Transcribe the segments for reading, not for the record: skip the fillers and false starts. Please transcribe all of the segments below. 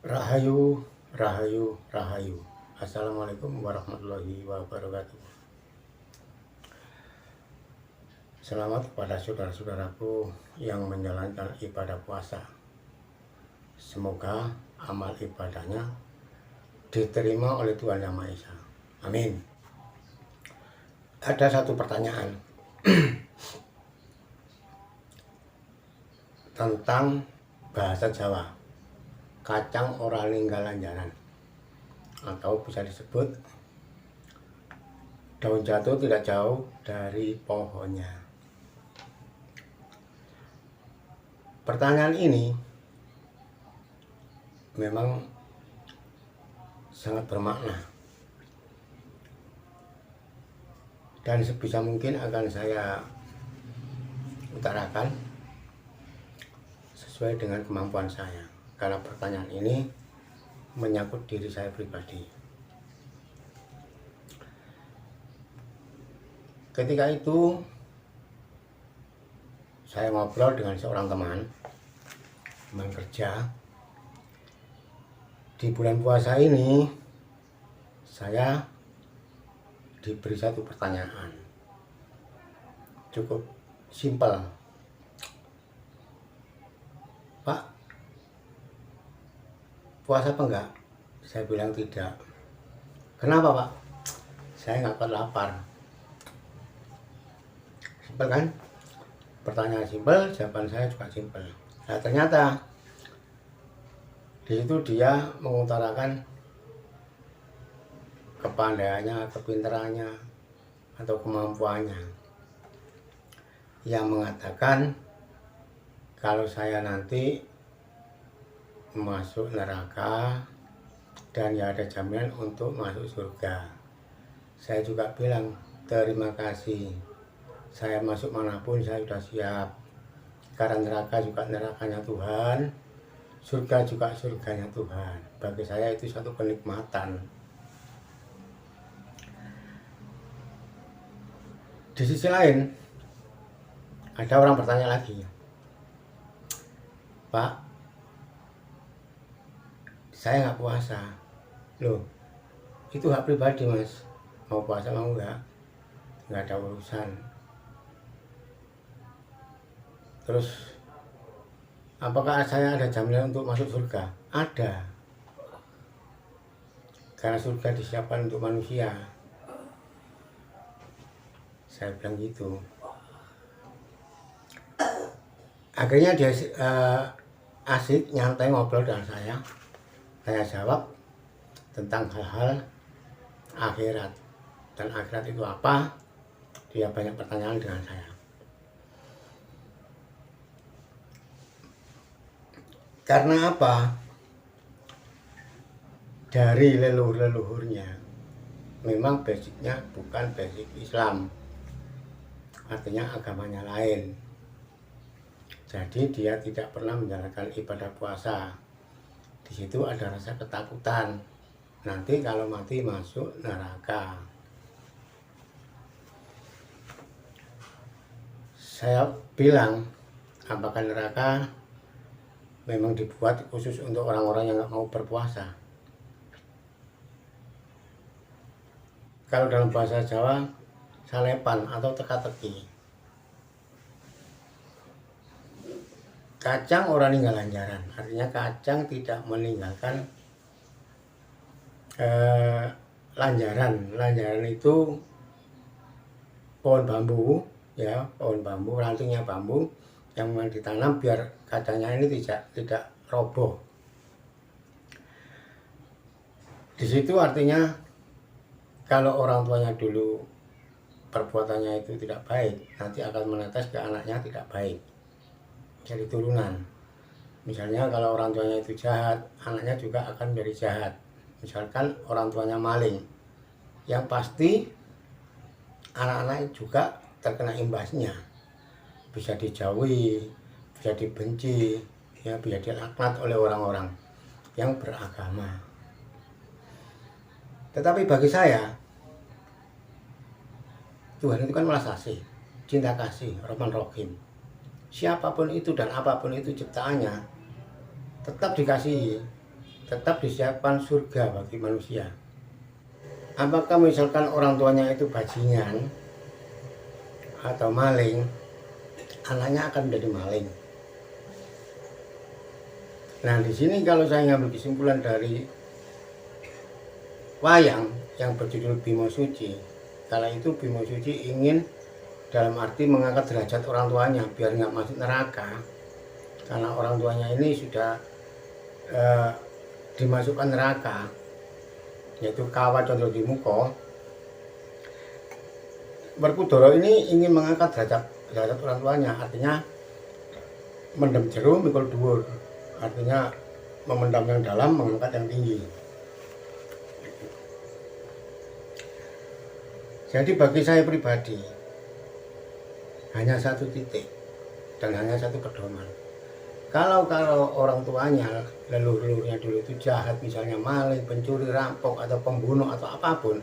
Rahayu, rahayu, rahayu. Assalamualaikum warahmatullahi wabarakatuh. Selamat kepada saudara-saudaraku yang menjalankan ibadah puasa. Semoga amal ibadahnya diterima oleh Tuhan Yang Maha Esa. Amin. Ada satu pertanyaan tentang bahasa Jawa. Kacang ora ninggal lanjaran, atau bisa disebut daun jatuh tidak jauh dari pohonnya. Pertanyaan ini memang sangat bermakna dan sebisa mungkin akan saya utarakan sesuai dengan kemampuan saya, karena pertanyaan ini menyangkut diri saya pribadi. Ketika itu saya ngobrol dengan seorang teman kerja. Di bulan puasa ini saya diberi satu pertanyaan cukup simpel. Pak, puasa apa enggak? Saya bilang tidak. Kenapa, Pak? Saya nggak kuat lapar. Simpel kan? Pertanyaan simpel, jawaban saya juga simpel. Nah, ternyata di situ dia mengutarakan kepandaiannya, kepintarannya, atau kemampuannya, yang mengatakan kalau saya nanti masuk neraka dan ya ada jaminan untuk masuk surga. Saya juga bilang terima kasih, saya masuk manapun saya sudah siap, karena neraka juga nerakanya Tuhan, surga juga surganya Tuhan. Bagi saya itu suatu kenikmatan. Di sisi lain ada orang bertanya lagi, Pak, saya nggak puasa. Loh, itu hak pribadi, Mas. Mau puasa mau nggak ada urusan. Terus apakah saya ada jaminan untuk masuk surga? Ada, karena surga disiapkan untuk manusia. Saya bilang gitu. Akhirnya dia asik nyantai ngobrol dengan saya. Saya jawab tentang hal-hal akhirat. Dan akhirat itu apa? Dia banyak pertanyaan dengan saya. Karena apa? Dari leluhur-leluhurnya memang basicnya bukan basic Islam, artinya agamanya lain. Jadi dia tidak pernah menjalankan ibadah puasa. Di situ ada rasa ketakutan, nanti kalau mati masuk neraka. Saya bilang, apakah neraka memang dibuat khusus untuk orang-orang yang nggak mau berpuasa? Kalau dalam bahasa Jawa, salepan atau teka-teki. Kacang ora ninggal lanjaran, artinya kacang tidak meninggalkan lanjaran. Lanjaran itu pohon bambu, ya, pohon bambu, rantingnya bambu yang memang ditanam biar kacangnya ini tidak roboh. Di situ artinya kalau orang tuanya dulu perbuatannya itu tidak baik, nanti akan menetes ke anaknya tidak baik, jadi turunan. Misalnya kalau orang tuanya itu jahat, anaknya juga akan menjadi jahat. Misalkan orang tuanya maling, yang pasti anak-anak juga terkena imbasnya, bisa dijauhi, bisa dibenci, ya, bisa dilaknat oleh orang-orang yang beragama. Tetapi bagi saya, Tuhan itu kan maha kasih, cinta kasih, Rahman Rahim. Siapapun itu dan apapun itu ciptaannya tetap dikasihi. tetap disiapkan surga bagi manusia. Apakah misalkan orang tuanya itu bajingan atau maling, anaknya akan menjadi maling. Nah, di sini kalau saya ngambil kesimpulan dari wayang yang berjudul Bimo Suci, kala itu Bimo Suci ingin dalam arti mengangkat derajat orang tuanya biar nggak masuk neraka, karena orang tuanya ini sudah dimasukkan neraka, yaitu Kawa Condrogimuko. Werkudara ini ingin mengangkat derajat orang tuanya, artinya mendem jero mikul dhuwur, artinya memendam yang dalam, mengangkat yang tinggi. Jadi bagi saya pribadi hanya satu titik dan hanya satu pedoman. Kalau orang tuanya, leluhurnya dulu itu jahat, misalnya maling, pencuri, rampok, atau pembunuh, atau apapun,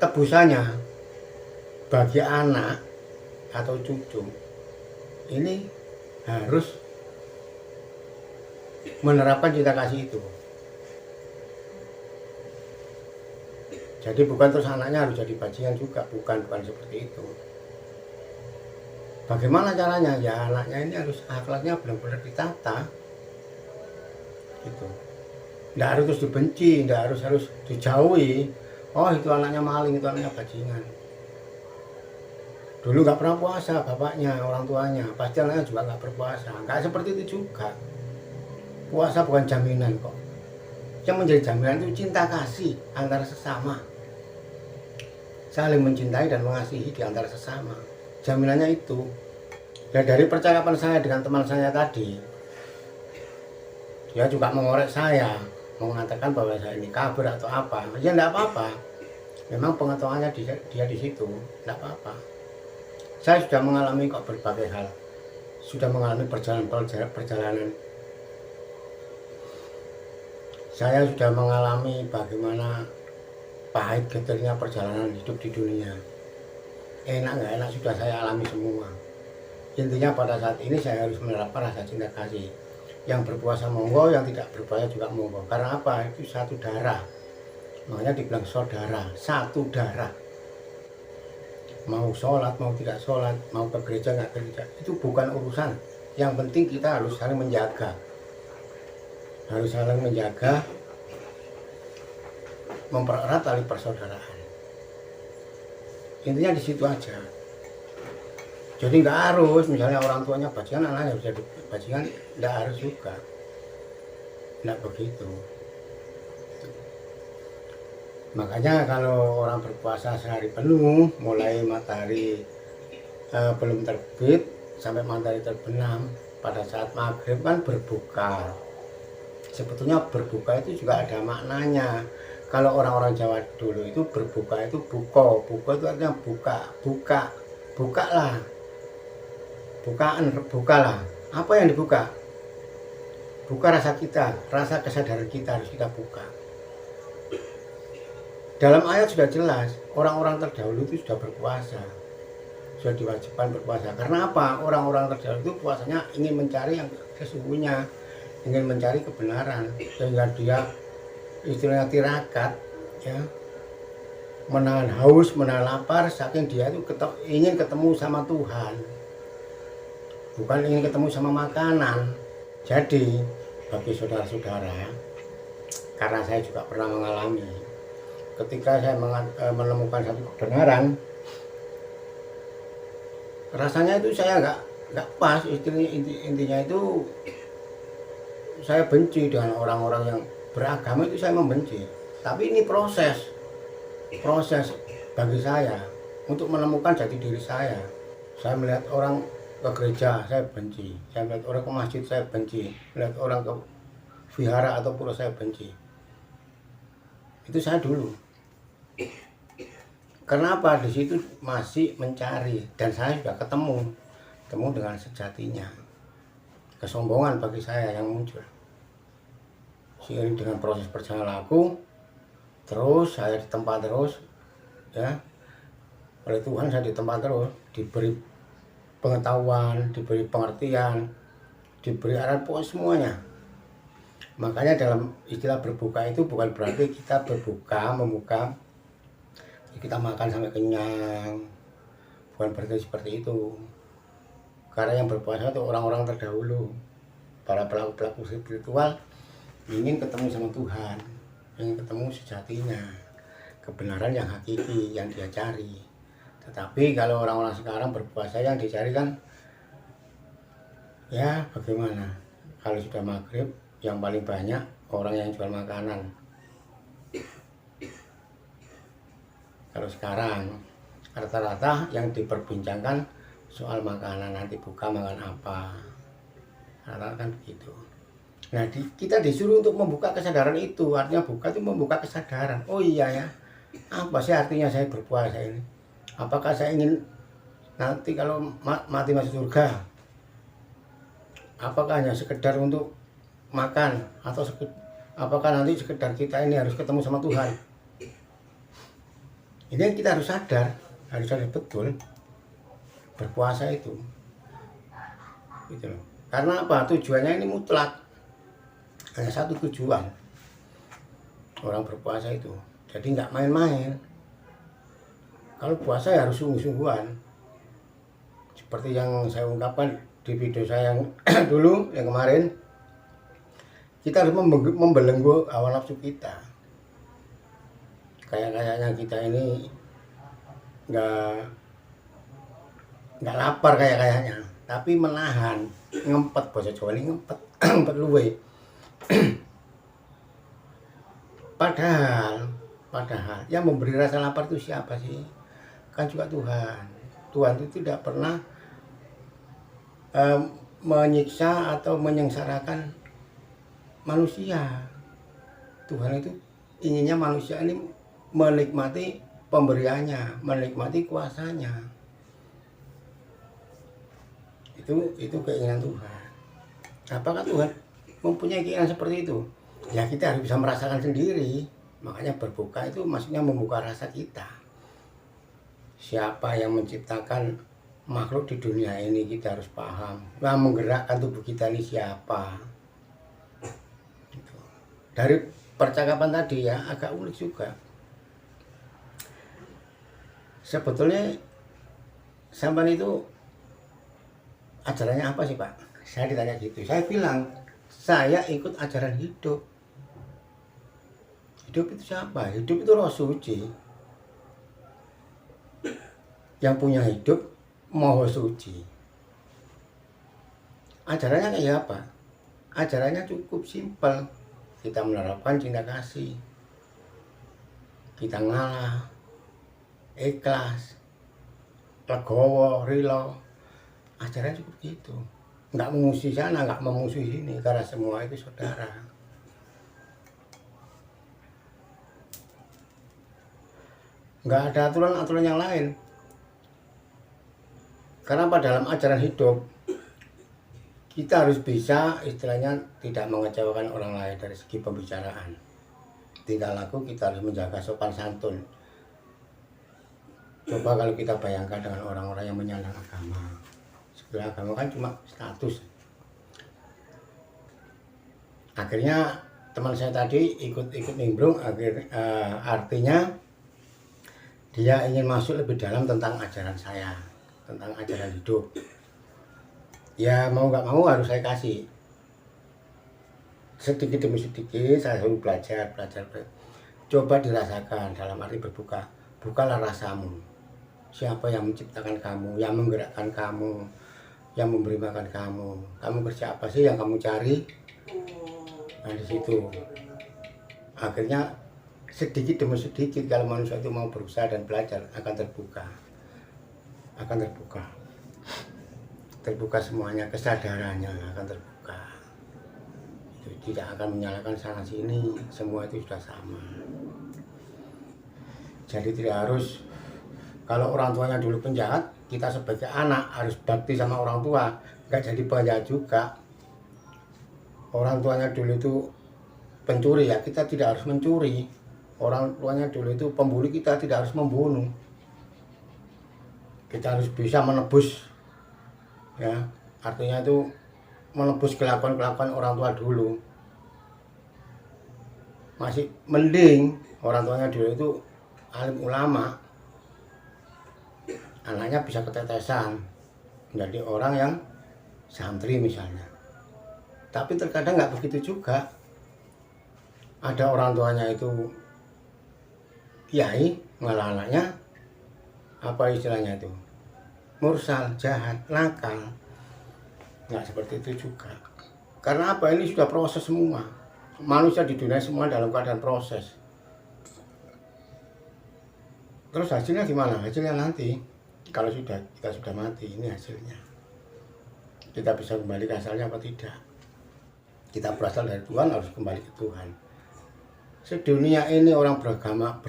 tebusannya bagi anak atau cucu ini harus menerapkan cinta kasih itu. Jadi bukan terus anaknya harus jadi bajingan juga, bukan seperti itu. Bagaimana caranya? Ya anaknya ini harus akhlaknya benar-benar ditata, gitu. Tidak harus terus dibenci, tidak harus dijauhi. Oh itu anaknya maling, itu anaknya bajingan. Dulu nggak pernah puasa bapaknya, orang tuanya, pasti anaknya juga nggak berpuasa. Nggak seperti itu juga. Puasa bukan jaminan kok. Yang menjadi jaminan itu cinta kasih antara sesama, saling mencintai dan mengasihi di antara sesama. Jaminannya itu. Dan dari percakapan saya dengan teman saya tadi, dia juga mengorek saya, mengatakan bahwa saya ini kabur atau apa. Ya enggak apa-apa. Memang pengetahuannya dia di situ, enggak apa-apa. Saya sudah mengalami kok berbagai hal. Sudah mengalami perjalanan. Saya sudah mengalami bagaimana pahit getirnya perjalanan hidup di dunia. Enak nggak enak sudah saya alami semua. Intinya pada saat ini saya harus menerapkan rasa cinta kasih. Yang berpuasa monggo, yang tidak berpuasa juga monggo. Karena apa? Itu satu darah. Makanya dibilang saudara, satu darah. Mau sholat, mau tidak sholat, mau ke gereja nggak ke gereja, itu bukan urusan. Yang penting kita harus saling menjaga. Harus saling menjaga, mempererat tali persaudaraan. Intinya di situ aja. Jadi nggak harus misalnya orang tuanya bajingan, anaknya harus jadi bajingan, nggak harus juga. Nggak begitu. Makanya kalau orang berpuasa sehari penuh, mulai matahari belum terbit sampai matahari terbenam, pada saat maghrib kan berbuka. Sebetulnya berbuka itu juga ada maknanya. Kalau orang-orang Jawa dulu itu berbuka itu buko itu artinya bukalah, bukalah. Apa yang dibuka? Buka rasa kita, rasa kesadaran kita harus kita buka. Dalam ayat sudah jelas, orang-orang terdahulu itu sudah berpuasa, sudah diwajibkan berpuasa. Karena apa? Orang-orang terdahulu itu puasanya ingin mencari yang sesungguhnya, ingin mencari kebenaran, sehingga dia istilahnya tirakat, ya, menahan haus, menahan lapar, saking dia itu ingin ketemu sama Tuhan, bukan ingin ketemu sama makanan. Jadi bagi saudara-saudara, karena saya juga pernah mengalami, ketika saya menemukan satu kebenaran, rasanya itu saya nggak pas. Intinya itu saya benci dengan orang-orang yang beragama, itu saya membenci. Tapi ini proses bagi saya untuk menemukan jati diri saya. Saya melihat orang ke gereja, saya benci. Saya melihat orang ke masjid, saya benci. Melihat orang ke vihara atau pura, saya benci. Itu saya dulu. Karena apa? Di situ masih mencari, dan saya sudah ketemu dengan sejatinya. Kesombongan bagi saya yang muncul. Seiring dengan proses perjalanan aku, terus saya ditempa terus, ya, oleh Tuhan saya ditempa terus, diberi pengetahuan, diberi pengertian, diberi arahan pokoknya semuanya. Makanya dalam istilah berbuka itu bukan berarti kita membuka, kita makan sampai kenyang, bukan berarti seperti itu. Karena yang berpuasa itu orang-orang terdahulu, para pelaku-pelaku spiritual ingin ketemu sama Tuhan, ingin ketemu sejatinya, kebenaran yang hakiki yang dia cari. Tetapi kalau orang-orang sekarang berpuasa yang dicari kan, ya bagaimana? Kalau sudah maghrib, yang paling banyak orang yang jual makanan. Kalau sekarang rata-rata yang diperbincangkan soal makanan, nanti buka makan apa, rata-rata kan begitu. Nah kita disuruh untuk membuka kesadaran itu. Artinya buka itu membuka kesadaran. Oh iya ya, apa sih artinya saya berpuasa ini? Apakah saya ingin nanti kalau mati masuk surga? Apakah hanya sekedar untuk makan, atau apakah nanti sekedar kita ini harus ketemu sama Tuhan? Ini kita harus sadar betul berpuasa itu gitu loh. Karena apa? Tujuannya ini mutlak, hanya satu tujuan orang berpuasa itu. Jadi nggak main-main. Kalau puasa ya harus sungguh-sungguhan, seperti yang saya ungkapkan di video saya yang dulu, yang kemarin. Kita harus membelenggu hawa nafsu kita. Kayaknya kita ini nggak lapar kayaknya, tapi menahan, ngempet, bahasa Jawa ini ngempet, ngempet luwe. Padahal yang memberi rasa lapar itu siapa sih? Kan juga Tuhan. Tuhan itu tidak pernah menyiksa atau menyengsarakan manusia. Tuhan itu inginnya manusia ini menikmati pemberiannya, menikmati kuasanya. Itu keinginan Tuhan. Apakah Tuhan mempunyai keinginan seperti itu? Ya kita harus bisa merasakan sendiri. Makanya berbuka itu maksudnya membuka rasa kita. Siapa yang menciptakan makhluk di dunia ini, kita harus paham. Nah, menggerakkan tubuh kita ini siapa? Dari percakapan tadi ya agak unik juga. Sebetulnya sampean itu ajarannya apa sih Pak? Saya ditanya gitu. Saya bilang saya ikut ajaran hidup. Hidup itu siapa? Hidup itu roh suci. Yang punya hidup maha suci. Ajarannya kayak apa? Ajarannya cukup simpel. Kita menerapkan cinta kasih, kita ngalah, ikhlas, legowo, rilo. Ajarannya cukup gitu. Nggak memusuhi sana, nggak memusuhi sini, karena semua itu saudara. Nggak ada aturan-aturan yang lain. Karena pada dalam ajaran hidup, kita harus bisa istilahnya tidak mengecewakan orang lain dari segi pembicaraan. Tingkah laku kita harus menjaga sopan santun. Coba kalau kita bayangkan dengan orang-orang yang menyandang agama. Sebenarnya agama kan cuma status. Akhirnya teman saya tadi ikut nimbrung, artinya dia ingin masuk lebih dalam tentang ajaran saya, tentang ajaran hidup. Ya mau nggak mau harus saya kasih sedikit demi sedikit. Saya harus belajar. Coba dirasakan dalam arti berbuka. Bukalah rasamu. Siapa yang menciptakan kamu, yang menggerakkan kamu, yang memberi makan kamu. Kamu kerja apa sih yang kamu cari? Nah di situ akhirnya sedikit demi sedikit kalau manusia itu mau berusaha dan belajar akan terbuka semuanya, kesadarannya akan terbuka. Itu tidak akan menyalahkan sana sini, semua itu sudah sama. Jadi tidak harus, kalau orang tuanya dulu penjahat, kita sebagai anak harus bakti sama orang tua, nggak jadi penjahat juga. Orang tuanya dulu itu pencuri, ya kita tidak harus mencuri. Orang tuanya dulu itu pembuli, kita tidak harus membunuh. Kita harus bisa menebus, ya artinya itu menebus kelakuan-kelakuan orang tua dulu. Masih mending orang tuanya dulu itu alim ulama, anaknya bisa ketetesan menjadi orang yang santri misalnya. Tapi terkadang nggak begitu juga. Ada orang tuanya itu kiai, malah anaknya apa istilahnya itu, mursal, jahat, nakal. Nggak seperti itu juga. Karena apa, ini sudah proses semua. Manusia di dunia semua dalam keadaan proses. Terus hasilnya gimana? Hasilnya nanti kalau kita sudah mati, ini hasilnya. Kita bisa kembali ke asalnya apa tidak? Kita berasal dari Tuhan, harus kembali ke Tuhan. Sedunia ini orang beragama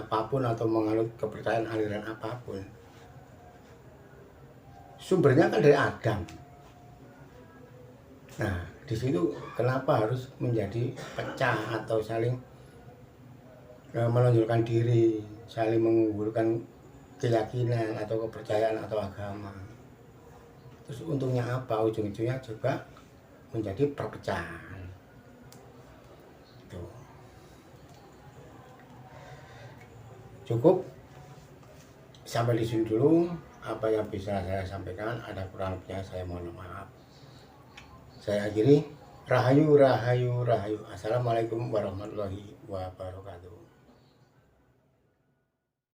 apapun atau menganut kepercayaan aliran apapun, sumbernya kan dari Adam. Nah, di situ kenapa harus menjadi pecah atau saling menonjolkan diri, saling mengunggulkan keyakinan atau kepercayaan atau agama. Terus untungnya apa? Ujung-ujungnya juga menjadi perpecahan. Tuh. Cukup sampai di sini dulu apa yang bisa saya sampaikan. Ada kurang lebihnya saya mohon maaf. Saya akhiri. Rahayu, rahayu, rahayu. Assalamualaikum warahmatullahi wabarakatuh.